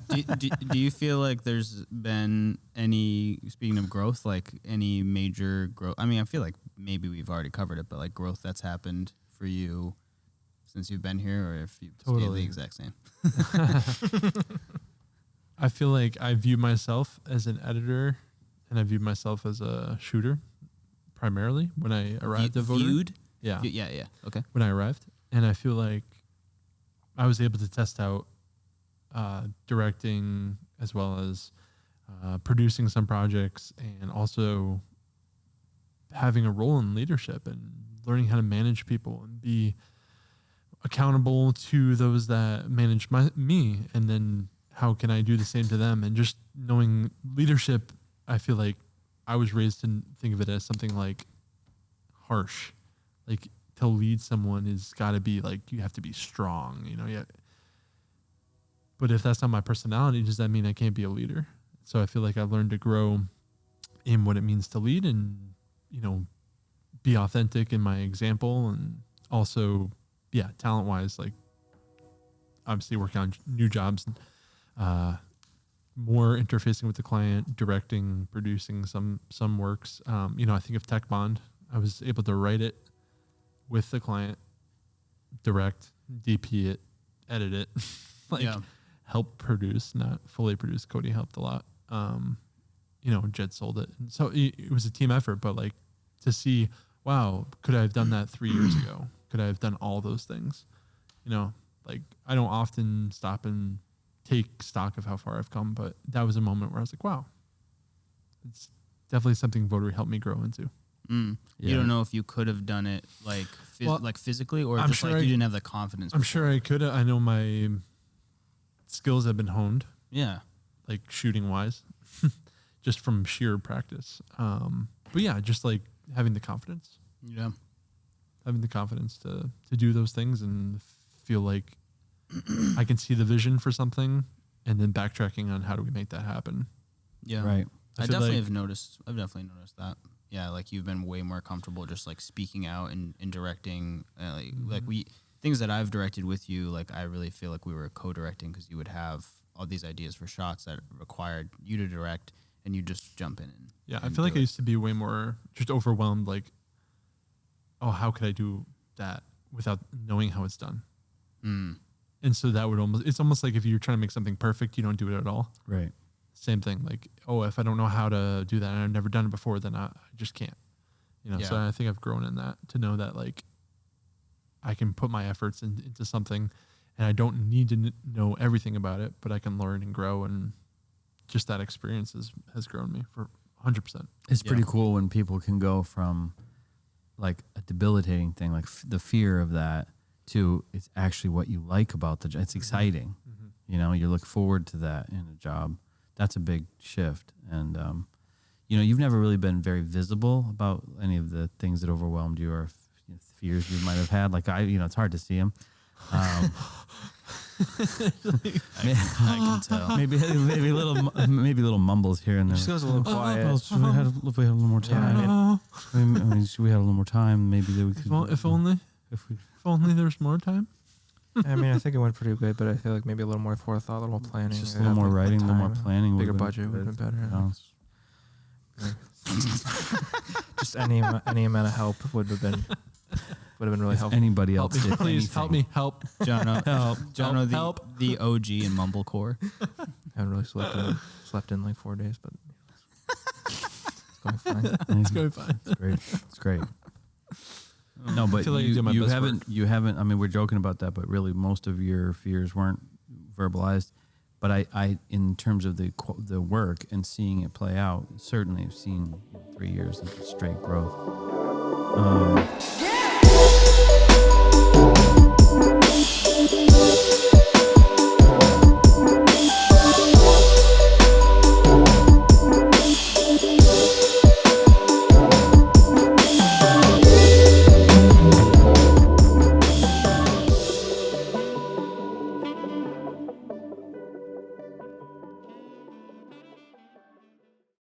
Do you feel like there's been any, speaking of growth, like any major growth? I mean, I feel like maybe we've already covered it, but like growth that's happened for you since you've been here, or if you stayed the exact same? I feel like I view myself as an editor and I view myself as a shooter primarily when I arrived at Votary. Viewed? Yeah. Yeah. Okay. When I arrived. And I feel like I was able to test out directing as well as producing some projects and also having a role in leadership and learning how to manage people and be accountable to those that manage me. And then how can I do the same to them? And just knowing leadership, I feel like I was raised to think of it as something like harsh. Like to lead someone is got to be like, you have to be strong, you know? Yeah. But if that's not my personality, does that mean I can't be a leader? So I feel like I've learned to grow in what it means to lead and, you know, be authentic in my example. And also, yeah, talent wise, like obviously working on new jobs, more interfacing with the client, directing, producing some works. You know, I think of Tech Bond, I was able to write it with the client, direct, DP it, edit it, help produce, not fully produce. Cody helped a lot. You know, Jed sold it. And so it was a team effort, but like to see, wow, could I have done that 3 years ago? Could I have done all those things? You know, like I don't often stop and take stock of how far I've come, but that was a moment where I was like, wow, it's definitely something Votary helped me grow into. Yeah. You don't know if you could have done it like like physically, or I'm just sure like you didn't have the confidence. I'm sure I could. I know my skills have been honed. Yeah. Like shooting wise, just from sheer practice. But yeah, just like having the confidence. Yeah. Having the confidence to do those things and feel like I can see the vision for something and then backtracking on how do we make that happen. Yeah. Right. I've definitely noticed that. Yeah, like you've been way more comfortable just like speaking out and directing, like things that I've directed with you. Like I really feel like we were co-directing because you would have all these ideas for shots that required you to direct, and you just jump in. And I feel like I used to be way more just overwhelmed. Like, oh, how could I do that without knowing how it's done? And so that would it's almost like if you're trying to make something perfect, you don't do it at all. Right. Same thing. Like, oh, if I don't know how to do that and I've never done it before, then I just can't. You know, so I think I've grown in that to know that like I can put my efforts into something and I don't need to know everything about it, but I can learn and grow. And just that experience has grown me for 100%. It's pretty cool when people can go from like a debilitating thing, like the fear of that, to it's actually what you like about the job. It's exciting. You know, you look forward to that in a job. That's a big shift. And, you know, you've never really been very visible about any of the things that overwhelmed you or fears you might have had. Like it's hard to see them. I can tell. Maybe little mumbles here and there. Just goes a little quiet. If we had a little more time. I mean, we had a little more time. Maybe we could. If only there's more time. I mean, I think it went pretty good, but I feel like maybe a little more forethought, a little more planning. Just a little more writing, a little more planning. Bigger budget would have been better. Just any amount of help would have been really helpful. Anybody else did please help me. Help. Jono, Jono, help. The OG in Mumblecore. I haven't really slept in like 4 days, but it's going fine. It's going fine. It's great. No, but like you haven't. I mean, we're joking about that, but really, most of your fears weren't verbalized. But I in terms of the work and seeing it play out, certainly have seen 3 years of straight growth.